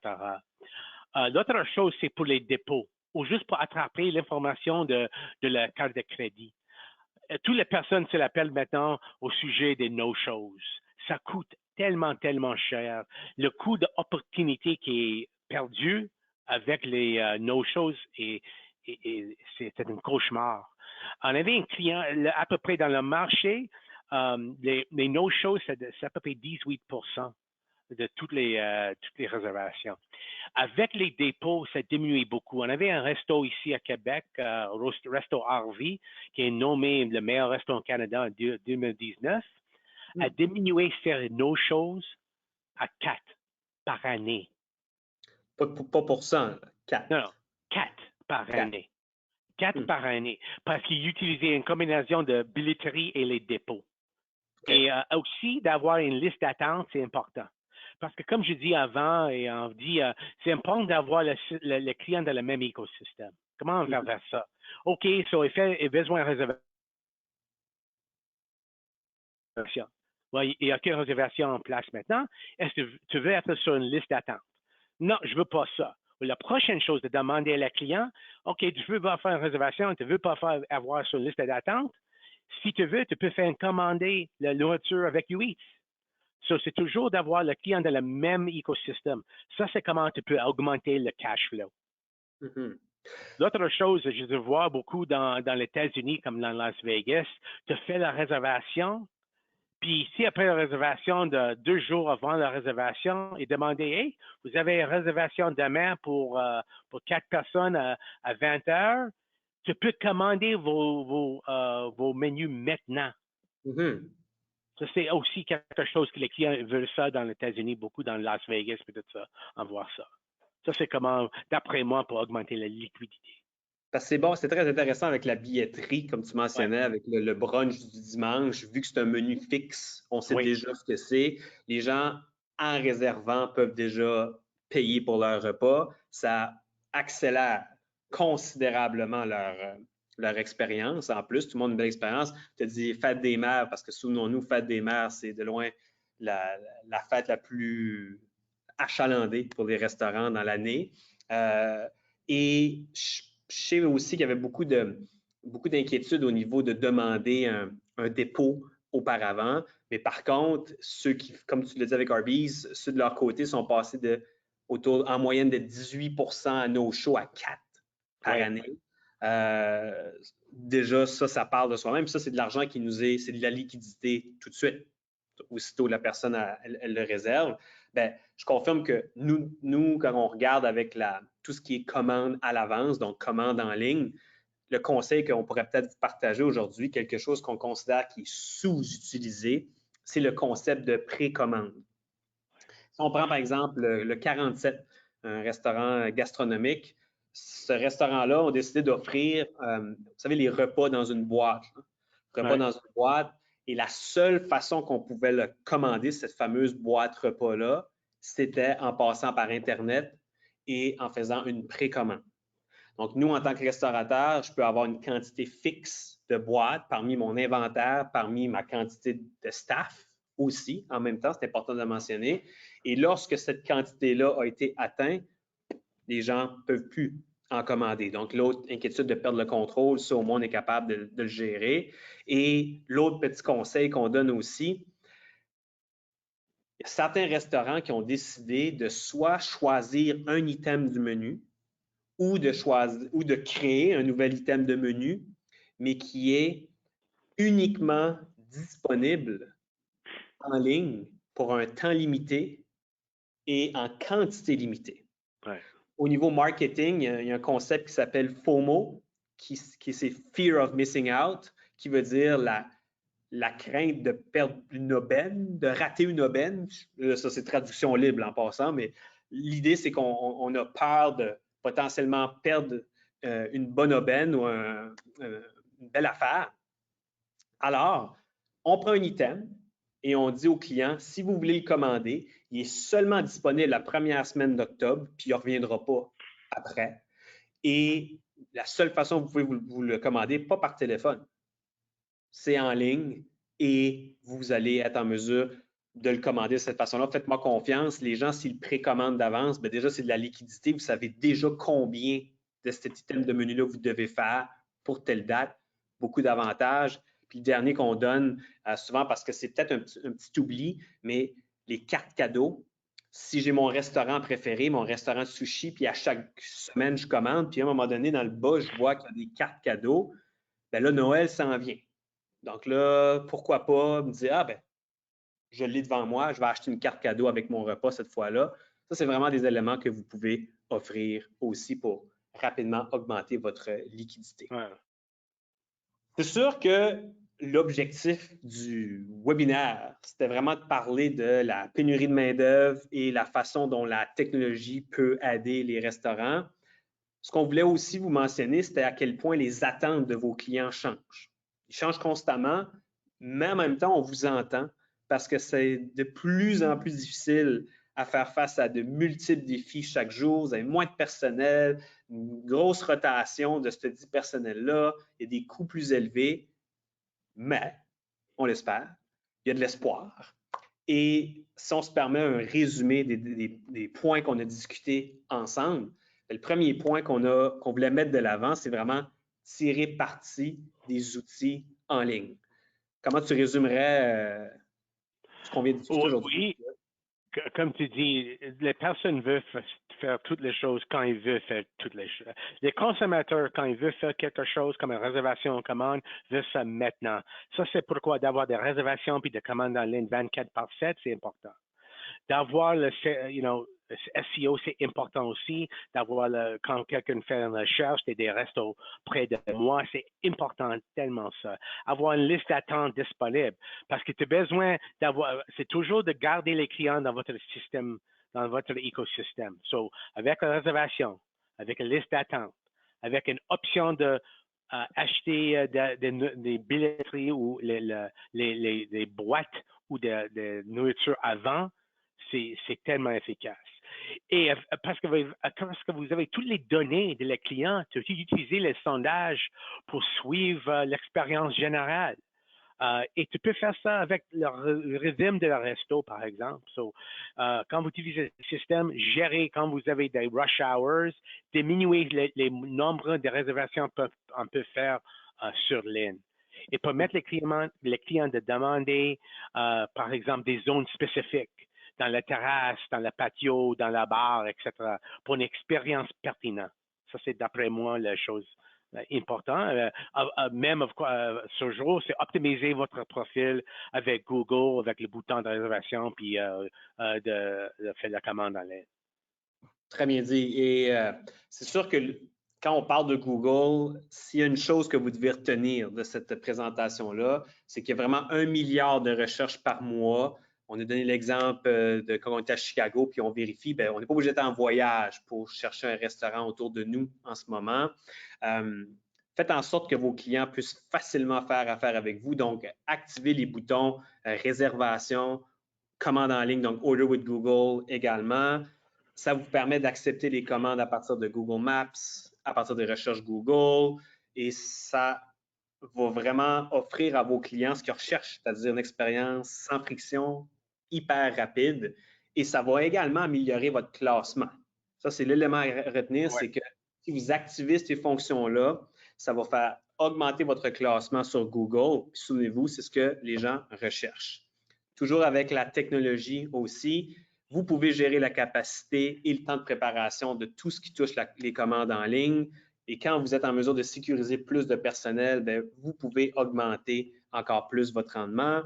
L'autre chose, c'est pour les dépôts, ou juste pour attraper l'information de la carte de crédit. Toutes les personnes se l'appellent maintenant au sujet des no-shows. Ça coûte tellement cher. Le coût d'opportunité qui est perdu avec les no-shows, c'est un cauchemar. On avait un client à peu près dans le marché, les no-shows, c'est à peu près 18% de toutes les réservations. Avec les dépôts, ça diminue beaucoup. On avait un resto ici à Québec, Resto Harvey, qui est nommé le meilleur resto au Canada en 2019, a diminué ses no-shows à 4 par année. Pas pour ça, 4. Non, 4 par année. 4 par année. Parce qu'il utilisait une combinaison de billetterie et les dépôts. Et aussi, d'avoir une liste d'attente, c'est important. Parce que comme je dis avant, et on dit, c'est important d'avoir le client dans le même écosystème. Comment on va faire ça? OK, so il a besoin de réservation. Ouais, il n'y a qu'une réservation en place maintenant. Est-ce que tu veux être sur une liste d'attente? Non, je ne veux pas ça. La prochaine chose, de demander à la client, OK, tu veux pas faire une réservation, tu ne veux pas avoir sur une liste d'attente. Si tu veux, tu peux faire commander la nourriture avec UEAT. So, c'est toujours d'avoir le client dans le même écosystème. Ça, c'est comment tu peux augmenter le cash flow. L'autre chose, je vois beaucoup dans les États-Unis comme dans Las Vegas, tu fais la réservation, Puis si après la réservation de 2 jours avant la réservation, et demander, hey, vous avez une réservation demain pour 4 personnes à 20 heures, tu peux commander vos menus maintenant. Mhm. Ça, c'est aussi quelque chose que les clients veulent ça dans les États-Unis, beaucoup dans Las Vegas, peut-être ça, en voir ça. Ça, c'est comment, d'après moi, pour augmenter la liquidité. Parce que c'est bon, c'est très intéressant avec la billetterie, comme tu Ouais. mentionnais, avec le brunch du dimanche, vu que c'est un menu fixe, on sait Oui. déjà ce que c'est. Les gens, en réservant, peuvent déjà payer pour leur repas. Ça accélère considérablement leur expérience. En plus, tout le monde a une belle expérience. Tu as dit fête des mères, parce que souvenons-nous, fête des mères, c'est de loin la fête la plus achalandée pour les restaurants dans l'année. Et je sais aussi qu'il y avait beaucoup d'inquiétudes au niveau de demander un dépôt auparavant. Mais par contre, ceux qui, comme tu le dis avec Arby's, ceux de leur côté sont passés en moyenne de 18% à no-show à 4 par Ouais. année. Déjà, ça parle de soi-même. Ça, c'est de l'argent c'est de la liquidité tout de suite. Aussitôt la personne elle le réserve. Ben, je confirme que nous, quand on regarde avec tout ce qui est commande à l'avance, donc commande en ligne, le conseil qu'on pourrait peut-être vous partager aujourd'hui, quelque chose qu'on considère qui est sous-utilisé, c'est le concept de précommande. Si on prend par exemple le 47, un restaurant gastronomique, ce restaurant-là a décidé d'offrir, vous savez, les repas dans une boîte. Repas Ouais. dans une boîte. Et la seule façon qu'on pouvait le commander, cette fameuse boîte repas-là, c'était en passant par Internet et en faisant une précommande. Donc, nous, en tant que restaurateur, je peux avoir une quantité fixe de boîtes parmi mon inventaire, parmi ma quantité de staff aussi, en même temps, c'est important de le mentionner. Et lorsque cette quantité-là a été atteinte, les gens ne peuvent plus en commander. Donc, l'autre inquiétude de perdre le contrôle, ça, au moins, on est capable de le gérer. Et l'autre petit conseil qu'on donne aussi, il y a certains restaurants qui ont décidé de soit choisir un item du menu ou de créer un nouvel item de menu, mais qui est uniquement disponible en ligne pour un temps limité et en quantité limitée. Ouais. Au niveau marketing, il y a un concept qui s'appelle FOMO, qui c'est Fear of Missing Out, qui veut dire la crainte de perdre une aubaine, de rater une aubaine. Ça, c'est traduction libre en passant, mais l'idée, c'est qu'on a peur de potentiellement perdre une bonne aubaine ou une belle affaire. Alors, on prend un item et on dit au client, si vous voulez le commander, il est seulement disponible la première semaine d'octobre, puis il ne reviendra pas après. Et la seule façon que vous pouvez vous le commander, pas par téléphone, c'est en ligne et vous allez être en mesure de le commander de cette façon-là. Faites-moi confiance. Les gens, s'ils précommandent d'avance, bien déjà, c'est de la liquidité. Vous savez déjà combien de cet item de menu-là vous devez faire pour telle date. Beaucoup d'avantages. Puis le dernier qu'on donne, souvent parce que c'est peut-être un petit oubli, mais les cartes cadeaux. Si j'ai mon restaurant préféré, mon restaurant de sushi, puis à chaque semaine, je commande, puis à un moment donné, dans le bas, je vois qu'il y a des cartes cadeaux, bien là, Noël s'en vient. Donc là, pourquoi pas me dire, ah ben, je l'ai devant moi, je vais acheter une carte cadeau avec mon repas cette fois-là. Ça, c'est vraiment des éléments que vous pouvez offrir aussi pour rapidement augmenter votre liquidité. Ouais. C'est sûr que l'objectif du webinaire, c'était vraiment de parler de la pénurie de main-d'œuvre et la façon dont la technologie peut aider les restaurants. Ce qu'on voulait aussi vous mentionner, c'était à quel point les attentes de vos clients changent. Ils changent constamment, mais en même temps, on vous entend parce que c'est de plus en plus difficile à faire face à de multiples défis chaque jour. Vous avez moins de personnel, une grosse rotation de ce dit personnel-là, il y a des coûts plus élevés, mais on l'espère, il y a de l'espoir. Et si on se permet un résumé des points qu'on a discutés ensemble, le premier point qu'on voulait mettre de l'avant, c'est vraiment tirer parti des outils en ligne. Comment tu résumerais ce qu'on vient de discuter aujourd'hui? Oui, comme tu dis, les personnes veulent faire toutes les choses quand ils veulent faire toutes les choses. Les consommateurs, quand ils veulent faire quelque chose comme une réservation en commande, veulent ça maintenant. Ça, c'est pourquoi d'avoir des réservations puis des commandes en ligne 24/7, c'est important. D'avoir le, SEO, c'est important aussi. D'avoir quand quelqu'un fait une recherche des restos près de moi, c'est important tellement ça. Avoir une liste d'attente disponible parce que tu as besoin d'avoir, c'est toujours de garder les clients dans votre système, dans votre écosystème. So, avec une réservation, avec une liste d'attente, avec une option de acheter des billetteries ou les boîtes ou de nourriture avant, c'est tellement efficace. Et parce que vous avez toutes les données de les clients, tu utilises les sondages pour suivre l'expérience générale. Et tu peux faire ça avec le rythme de la resto, par exemple. So, quand vous utilisez le système, gérer quand vous avez des rush hours, diminuer les nombres de réservations qu'on peut faire sur ligne. Et permettre les clients de demander, par exemple, des zones spécifiques dans la terrasse, dans le patio, dans la bar, etc., pour une expérience pertinente. Ça, c'est d'après moi la chose importante. Même ce jour, c'est optimiser votre profil avec Google, avec le bouton de réservation, puis de faire la commande en ligne. Très bien dit. Et c'est sûr que quand on parle de Google, s'il y a une chose que vous devez retenir de cette présentation-là, c'est qu'il y a vraiment 1 milliard de recherches par mois. On a donné l'exemple de quand on était à Chicago, puis on vérifie, bien, on n'est pas obligé d'être en voyage pour chercher un restaurant autour de nous en ce moment. Faites en sorte que vos clients puissent facilement faire affaire avec vous. Donc, activez les boutons réservation, commande en ligne, donc Order with Google également. Ça vous permet d'accepter les commandes à partir de Google Maps, à partir des recherches Google, et ça va vraiment offrir à vos clients ce qu'ils recherchent, c'est-à-dire une expérience sans friction, hyper rapide, et ça va également améliorer votre classement. Ça, c'est l'élément à retenir, c'est que si vous activez ces fonctions-là, ça va faire augmenter votre classement sur Google. Souvenez-vous, c'est ce que les gens recherchent. Toujours avec la technologie aussi, vous pouvez gérer la capacité et le temps de préparation de tout ce qui touche les commandes en ligne. Et quand vous êtes en mesure de sécuriser plus de personnel, bien, vous pouvez augmenter encore plus votre rendement.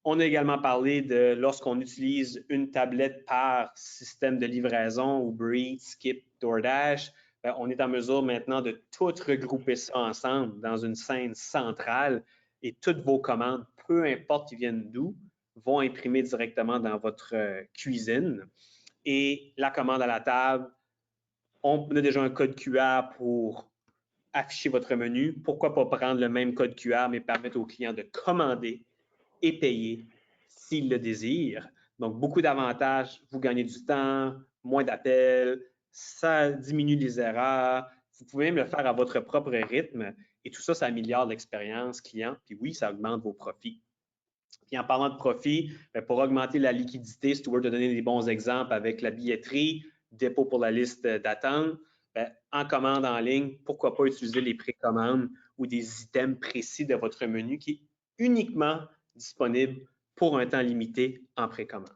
On a également parlé de lorsqu'on utilise une tablette par système de livraison, Uber Eats, Skip, DoorDash, bien, on est en mesure maintenant de tout regrouper ça ensemble dans une scène centrale et toutes vos commandes, peu importe qu'ils viennent d'où, vont imprimer directement dans votre cuisine. Et la commande à la table, on a déjà un code QR pour afficher votre menu. Pourquoi pas prendre le même code QR, mais permettre aux clients de commander et payer s'ils le désirent. Donc, beaucoup d'avantages. Vous gagnez du temps, moins d'appels, ça diminue les erreurs. Vous pouvez même le faire à votre propre rythme. Et tout ça, ça améliore l'expérience client. Puis oui, ça augmente vos profits. Puis en parlant de profit, pour augmenter la liquidité, Stuart a donné des bons exemples avec la billetterie, dépôt pour la liste d'attente. En commande en ligne, pourquoi pas utiliser les précommandes ou des items précis de votre menu qui est uniquement disponible pour un temps limité en précommande.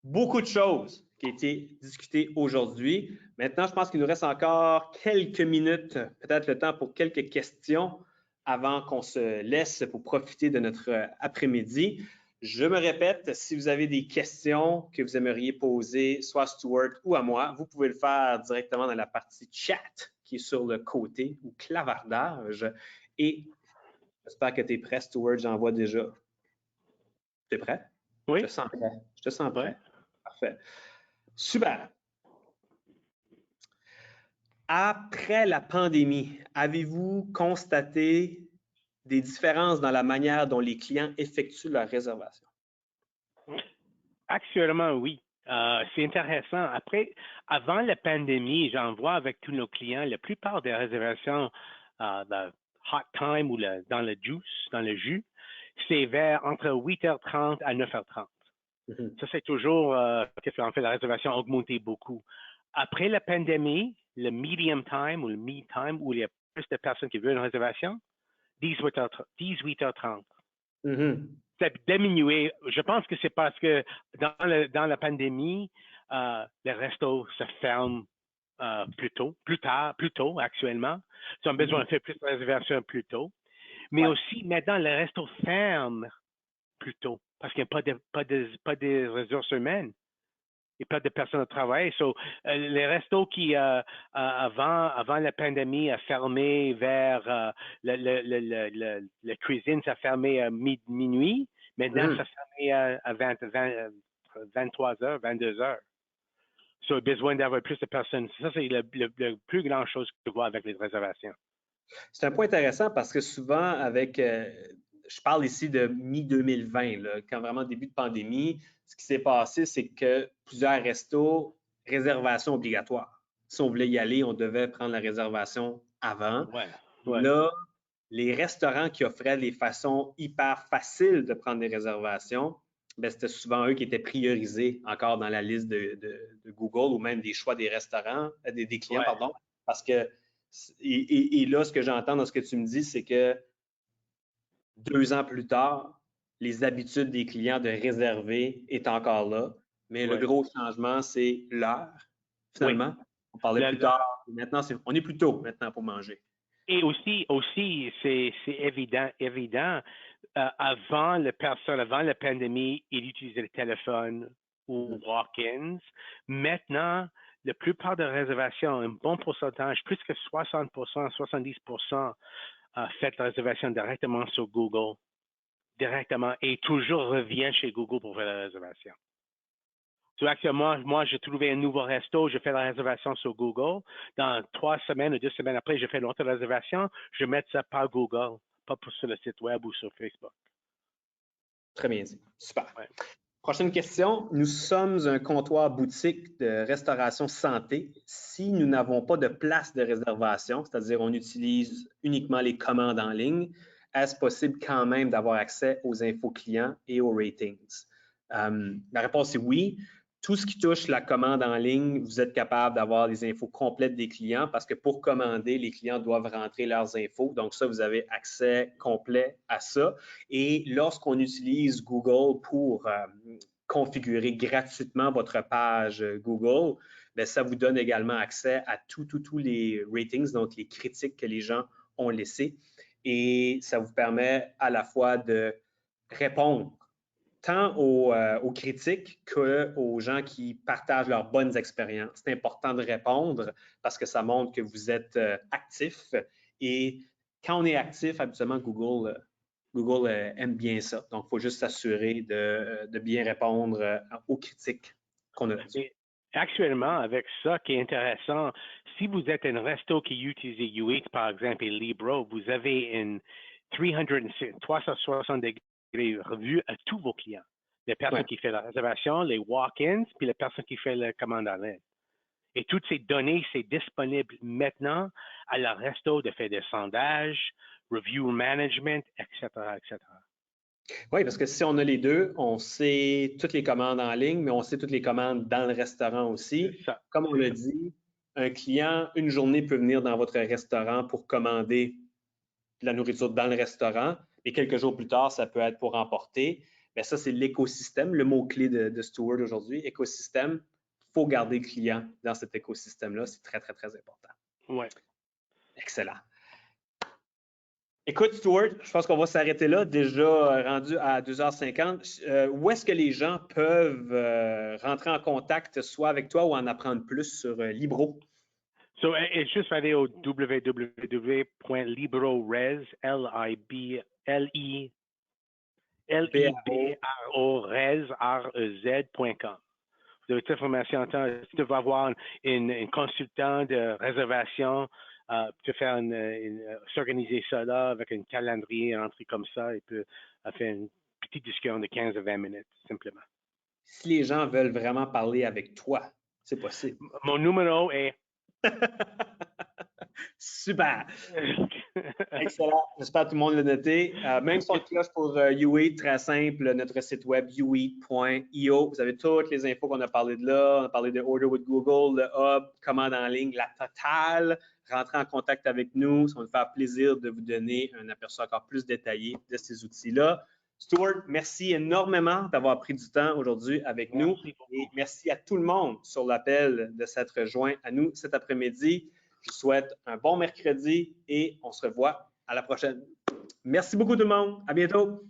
Beaucoup de choses qui ont été discutées aujourd'hui. Maintenant, je pense qu'il nous reste encore quelques minutes, peut-être le temps pour quelques questions avant qu'on se laisse pour profiter de notre après-midi. Je me répète, si vous avez des questions que vous aimeriez poser, soit à Stuart ou à moi, vous pouvez le faire directement dans la partie chat qui est sur le côté ou clavardage. Et j'espère que tu es prêt, Stuart, j'en vois déjà. Tu es prêt? Oui. Je te sens prêt. Je te sens prêt. Parfait. Super. Après la pandémie, avez-vous constaté des différences dans la manière dont les clients effectuent leurs réservations? Actuellement, oui. C'est intéressant. Avant la pandémie, j'en vois avec tous nos clients, la plupart des réservations de hot time ou dans le juice, dans le jus, c'est vers entre 8h30 à 9h30. Mm-hmm. Ça, c'est toujours en fait la réservation a augmenté beaucoup. Après la pandémie, le medium time ou le me time, où il y a plus de personnes qui veulent une réservation, 18h30. Mm-hmm. diminué. Je pense que c'est parce que dans la pandémie, les restos se ferment plus tôt actuellement. Ils ont besoin de faire plus de réservations plus tôt. Mais aussi, maintenant, les restos ferment plus tôt parce qu'il n'y a pas de ressources humaines. Il n'y a pas de personnes à travailler. Les restos qui, avant la pandémie, a fermé vers la cuisine, ça a fermé à minuit. Maintenant, ça a fermé à 23 heures, 22 heures. Il y a besoin d'avoir plus de personnes. Ça, c'est la plus grande chose que je vois avec les réservations. C'est un point intéressant parce que souvent, je parle ici de mi-2020, quand vraiment début de pandémie, ce qui s'est passé, c'est que plusieurs restos, réservation obligatoire. Si on voulait y aller, on devait prendre la réservation avant. Ouais. Là, les restaurants qui offraient les façons hyper faciles de prendre des réservations, ben, c'était souvent eux qui étaient priorisés encore dans la liste de Google ou même des choix des restaurants, des clients, pardon, parce que et là, ce que j'entends dans ce que tu me dis, c'est que 2 ans plus tard, les habitudes des clients de réserver est encore là, mais le gros changement, c'est l'heure, finalement. On parlait plus tard, maintenant, on est plus tôt maintenant pour manger. Et aussi, c'est évident. Avant la pandémie, ils utilisaient le téléphone ou walk-ins. Maintenant, la plupart des réservations, un bon pourcentage, plus que 60%, 70%, fait la réservation directement sur Google, directement, et toujours revient chez Google pour faire la réservation. Actuellement, moi, j'ai trouvé un nouveau resto, je fais la réservation sur Google. Dans 3 semaines ou 2 semaines après, je fais l'autre réservation, je mets ça par Google, pas sur le site web ou sur Facebook. Très bien dit. Super. Prochaine question. Nous sommes un comptoir boutique de restauration santé. Si nous n'avons pas de place de réservation, c'est-à-dire on utilise uniquement les commandes en ligne, est-ce possible quand même d'avoir accès aux infos clients et aux ratings? La réponse est oui. Tout ce qui touche la commande en ligne, vous êtes capable d'avoir les infos complètes des clients parce que pour commander, les clients doivent rentrer leurs infos. Donc ça, vous avez accès complet à ça. Et lorsqu'on utilise Google pour configurer gratuitement votre page Google, bien, ça vous donne également accès à tous les ratings, donc les critiques que les gens ont laissées. Et ça vous permet à la fois de répondre tant aux critiques qu'aux gens qui partagent leurs bonnes expériences. C'est important de répondre parce que ça montre que vous êtes actif. Et quand on est actif, habituellement, Google aime bien ça. Donc, il faut juste s'assurer de bien répondre aux critiques qu'on a reçues. Actuellement, avec ça qui est intéressant, si vous êtes un resto qui utilise U8, par exemple, et Libro, vous avez une 360 degrés revue à tous vos clients. Les personnes qui font la réservation, les walk-ins, puis les personnes qui font la commande en ligne. Et toutes ces données, c'est disponible maintenant à la resto de faire des sondages, review management, etc., etc. Oui, parce que si on a les deux, on sait toutes les commandes en ligne, mais on sait toutes les commandes dans le restaurant aussi. Comme on l'a dit, un client, une journée peut venir dans votre restaurant pour commander de la nourriture dans le restaurant, et quelques jours plus tard, ça peut être pour emporter. Bien, ça, c'est l'écosystème, le mot-clé de Steward aujourd'hui. Écosystème, il faut garder le client dans cet écosystème-là. C'est très, très, très important. Oui. Excellent. Écoute, Steward, je pense qu'on va s'arrêter là, déjà rendu à 2h50. Où est-ce que les gens peuvent rentrer en contact, soit avec toi ou en apprendre plus sur Libro? Juste aller au www.librores, Librorez.com. Vous avez toute l'information. Tu vas avoir une consultant de réservation, tu peux faire s'organiser ça là avec un calendrier entré comme ça et peut faire une petite discussion de 15 à 20 minutes, simplement. Si les gens veulent vraiment parler avec toi, c'est possible. Mon numéro est... Super! Excellent. J'espère que tout le monde l'a noté. Même son cloche pour U8, très simple, notre site web u8.io. Vous avez toutes les infos qu'on a parlé de là. On a parlé de Order with Google, le Hub, commande en ligne, la totale. Rentrez en contact avec nous. Ça va nous faire plaisir de vous donner un aperçu encore plus détaillé de ces outils-là. Stuart, merci énormément d'avoir pris du temps aujourd'hui avec nous et merci à tout le monde sur l'appel de s'être rejoint à nous cet après-midi. Je vous souhaite un bon mercredi et on se revoit à la prochaine. Merci beaucoup tout le monde. À bientôt.